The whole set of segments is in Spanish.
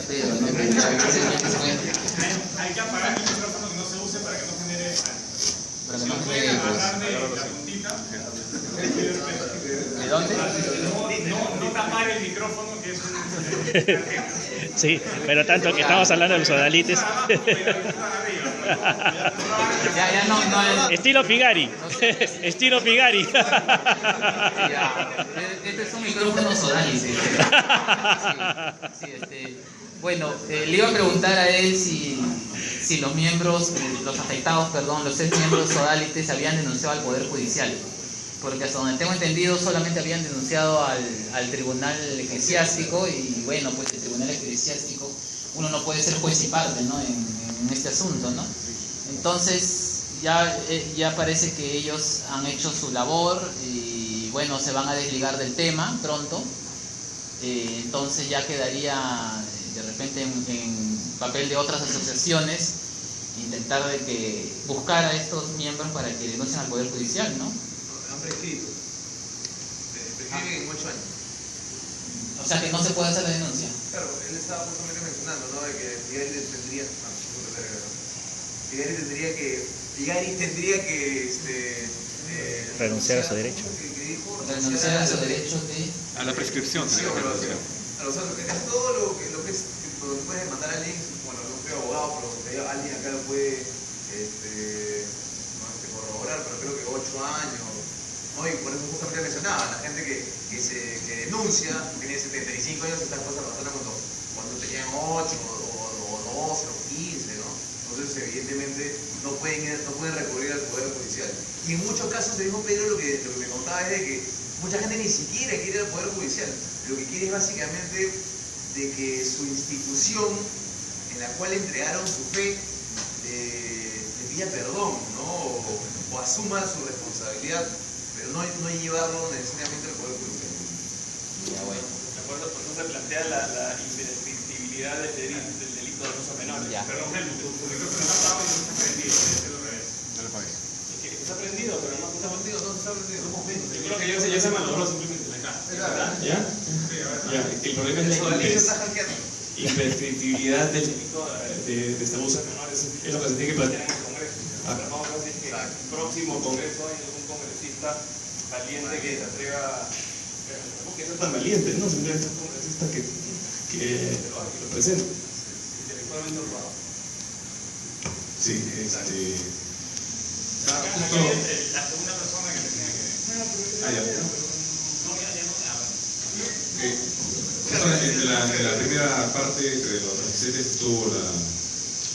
espero, ¿no? Que ya que se hay que apagar el micrófono que no se use para que no genere. para que no puede genere agarrar de la puntita. ¿De dónde? No tapar el micrófono, que es un... Sí, pero tanto que estamos hablando de los sodalites. Ya no. Estilo Figari. Estilo Figari. Ya. Este es un micrófono Sodalis. Sí, bueno, le iba a preguntar a él si los miembros, los afectados, los 6 miembros sodalites habían denunciado al Poder Judicial. Porque hasta donde tengo entendido solamente habían denunciado al Tribunal Eclesiástico y bueno, pues el Tribunal Eclesiástico, uno no puede ser juez y parte, ¿no? en este asunto, ¿no? Entonces ya parece que ellos han hecho su labor y bueno, se van a desligar del tema pronto. Entonces ya quedaría de repente en papel de otras asociaciones intentar de que buscar a estos miembros para que denuncien al Poder Judicial, ¿no? Han prescrito. Prescriben en 8 años. O sea que no se puede hacer la denuncia. Claro, él estaba justamente mencionando, ¿no? De que Figari tendría que renunciar a su derecho. Renunciar a su derecho a la prescripción. Sí, pero es todo lo que es, lo que puedes demandar a alguien, bueno, no soy abogado, pero alguien acá lo puede corroborar, pero creo que 8 años, ¿no? Y por eso justamente mencionaba, la gente que denuncia, tiene 75 años, estas cosas pasaron cuando tenían 8 o 12 o 15, ¿no? Entonces evidentemente no pueden recurrir al Poder Judicial. Y en muchos casos, el mismo Pedro lo que me contaba es de que mucha gente ni siquiera quiere ir al Poder Judicial. Lo que quiere es básicamente de que su institución en la cual entregaron su fe le pida perdón, ¿no? O asuma su responsabilidad, pero no llevarlo necesariamente al Poder Judicial. Ya, bueno. De acuerdo, por eso se plantea la imprescriptibilidad del delito de abuso menor. Ya. Perdón, tu micrófono está apagado y no está prendido, es al revés. No lo pagué. Es que está prendido, pero no ¿Está prendido? No, está prendido. Yo creo que ya se malogró simplemente la cara. Sí, ¿Ya? a ver. Ya, el problema es Eso, la Alicia está hackeando. imprescriptibilidad del delito de este abuso menor. Es lo que se tiene que plantear en el Congreso. Pero vamos a ver si es que en el próximo Congreso hay algún congresista valiente que se atreva. No que sea tan valiente, ¿no? Simplemente un congresista que lo presente. Intelectualmente honrado. Sí, La segunda persona que tenía que... En la primera parte de los asistentes estuvo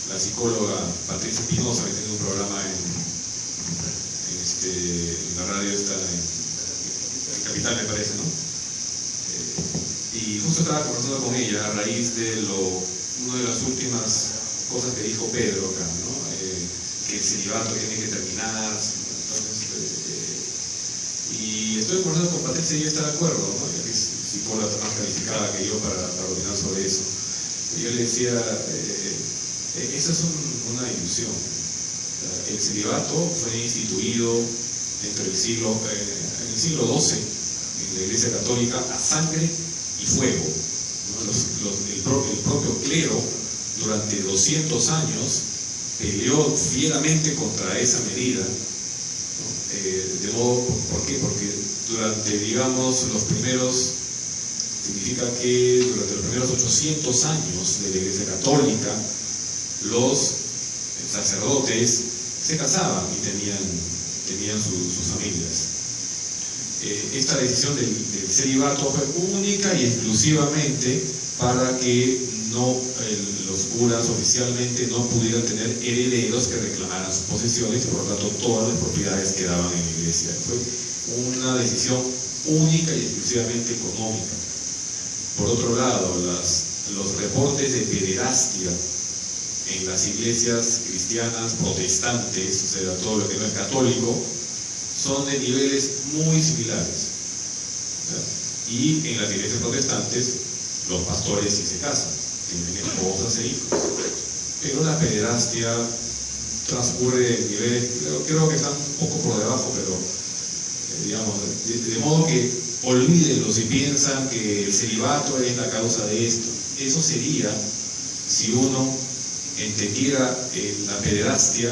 la psicóloga Patricia Espinosa, que tiene un programa en la radio esta en Capital, me parece, ¿no? Y justo estaba conversando con ella a raíz de una de las últimas cosas que dijo Pedro acá, ¿no? Que el celibato tiene que terminar. Entonces, y estoy conversando con Patricia y ella está de acuerdo, ¿no? Ella que es psicóloga más calificada que yo para opinar sobre eso. Y yo le decía, esa es una ilusión. El celibato fue instituido en el siglo XII en la Iglesia Católica a sangre y fuego, ¿no? El propio clero durante 200 años peleó fieramente contra esa medida, ¿no? De modo, ¿por qué? Porque durante, digamos, significa que durante los primeros 800 años de la Iglesia Católica, los sacerdotes se casaban y tenían sus familias. Esta decisión del celibato fue única y exclusivamente para que los curas oficialmente no pudieran tener herederos que reclamaran sus posesiones y por lo tanto todas las propiedades quedaban en la iglesia. Fue una decisión única y exclusivamente económica. Por otro lado, los reportes de pederastia en las iglesias cristianas protestantes, o sea, todo lo que no es católico, son de niveles muy similares. Y en las iglesias protestantes, los pastores sí se casan, tienen esposas e hijos. Pero la pederastia transcurre en niveles, creo que están un poco por debajo, pero digamos, de modo que olvídenlo si piensan que el celibato es la causa de esto. eso sería si uno entendiera la pederastia,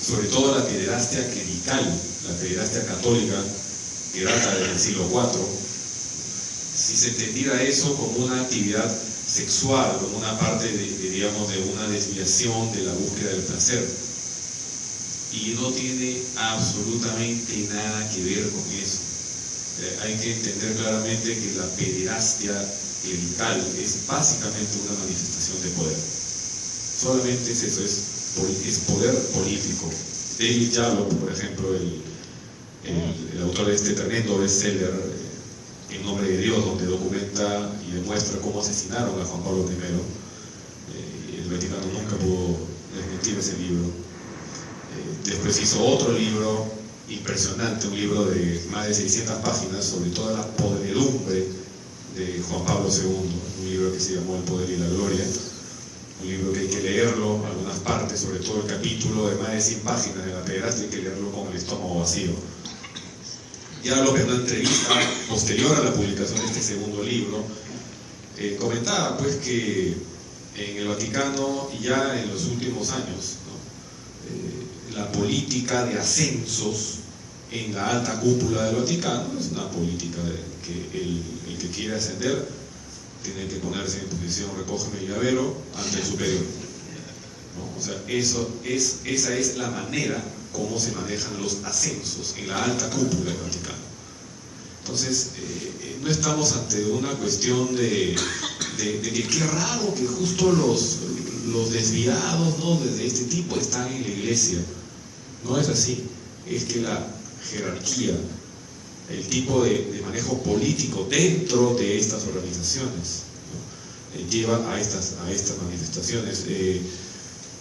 sobre todo la pederastia clerical, la pederastia católica, que data del siglo IV, si se entendiera eso como una actividad sexual, como una parte digamos, de una desviación de la búsqueda del placer. Y no tiene absolutamente nada que ver con eso. Hay que entender claramente que la pederastia clerical es básicamente una manifestación de poder. Solamente es eso, es poder político. David Jallow, por ejemplo, el autor de este tremendo bestseller, En nombre de Dios, donde documenta y demuestra cómo asesinaron a Juan Pablo I. El Vaticano nunca pudo desmentir ese libro. Después hizo otro libro impresionante, un libro de más de 600 páginas sobre toda la podredumbre de Juan Pablo II, un libro que se llamó El poder y la gloria, un libro que hay que leerlo, algunas partes, sobre todo el capítulo de más de 100 páginas de la pederastia, hay que leerlo con el estómago vacío. Ya lo que en una entrevista posterior a la publicación de este segundo libro, comentaba pues que en el Vaticano ya en los últimos años, ¿no? La política de ascensos en la alta cúpula del Vaticano es una política que el que quiere ascender tiene que ponerse en posición recógeme y llavero ante el superior, ¿no? O sea, esa es la manera cómo se manejan los ascensos en la alta cúpula del Vaticano. Entonces, no estamos ante una cuestión de que qué raro que justo los desviados, ¿no?, de este tipo están en la iglesia. No es así. Es que la jerarquía, el tipo de manejo político dentro de estas organizaciones, ¿no?, lleva a estas manifestaciones.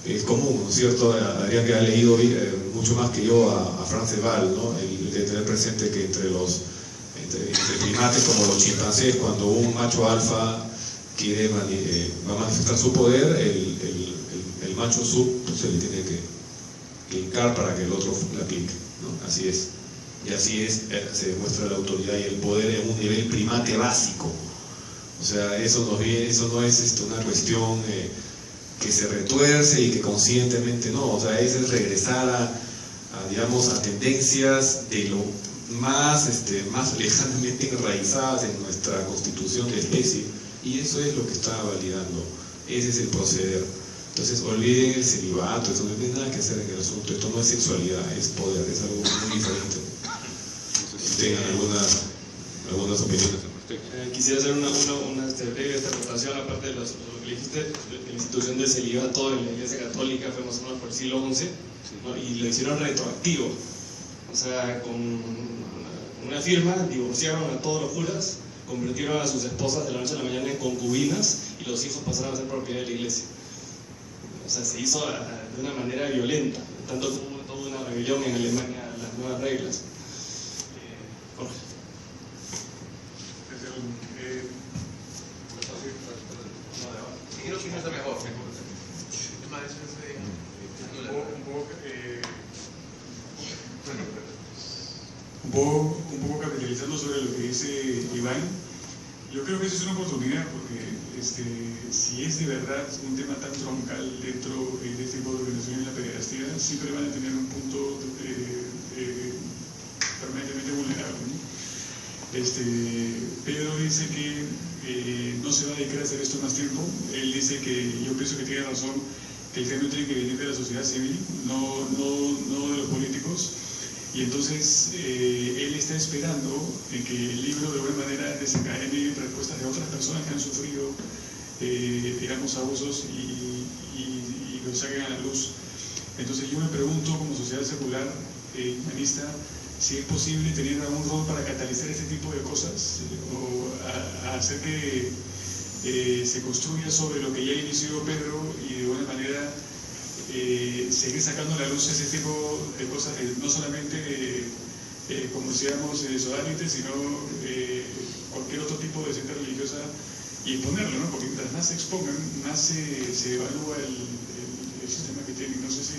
Es común, ¿no es cierto? Adrián, que ha leído mucho más que yo a Franz de Waal, ¿no?, el de tener presente que entre primates como los chimpancés, cuando un macho alfa va a manifestar su poder, el macho sub se le tiene que hincar para que el otro la aplique, ¿no? Así es. Y así es, se demuestra la autoridad y el poder en un nivel primate básico. O sea, eso no es una cuestión que se retuerce y que conscientemente no. O sea, es regresar digamos, a tendencias de lo más lejanamente enraizadas en nuestra constitución de especie, y eso es lo que está validando, ese es el proceder. Entonces olviden el celibato, eso no tiene nada que hacer en el asunto, esto no es sexualidad, es poder, es algo muy diferente. Tengan algunas opiniones. Quisiera hacer una breve interpretación, aparte de lo que dijiste, la institución del celibato en la Iglesia Católica fue más o menos por el siglo XI, ¿no? Y lo hicieron retroactivo, o sea, con una firma divorciaron a todos los curas, convirtieron a sus esposas de la noche a la mañana en concubinas y los hijos pasaron a ser propiedad de la iglesia. O sea, se hizo de una manera violenta, tanto como toda una rebelión en Alemania a las nuevas reglas. Jorge. ¿Qué opinión está mejor? Un poco capitalizando sobre lo que dice Iván, yo creo que eso es una oportunidad, porque si es de verdad un tema tan troncal dentro de este tipo de organizaciones, la pederastia siempre van a tener un punto permanentemente vulnerable, ¿no? Pedro dice que no se va a dedicar a hacer esto más tiempo. Él dice que, yo pienso que tiene razón, que el cambio tiene que venir de la sociedad civil, no de los políticos. Y entonces él está esperando que el libro de alguna manera desencadene respuestas de otras personas que han sufrido, digamos, abusos y los saquen a la luz. Entonces yo me pregunto, como sociedad secular, humanista, si es posible tener algún rol para catalizar este tipo de cosas, o a hacer que se construya sobre lo que ya inició Pedro y de alguna manera seguir sacando a la luz ese tipo de cosas, no solamente como decíamos sodálites, sino cualquier otro tipo de secta religiosa, y exponerlo, ¿no? Porque mientras más se expongan, más se evalúa el sistema que tienen. No sé si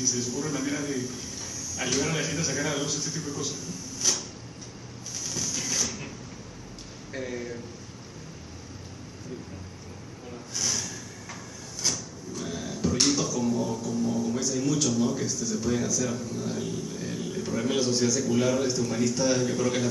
se les ocurre manera de ayudar a la gente a sacar a la luz este tipo de cosas, ¿no? Proyectos como ese hay muchos, ¿no? Que se pueden hacer, ¿no? El problema de la sociedad secular humanista, yo creo que es la falta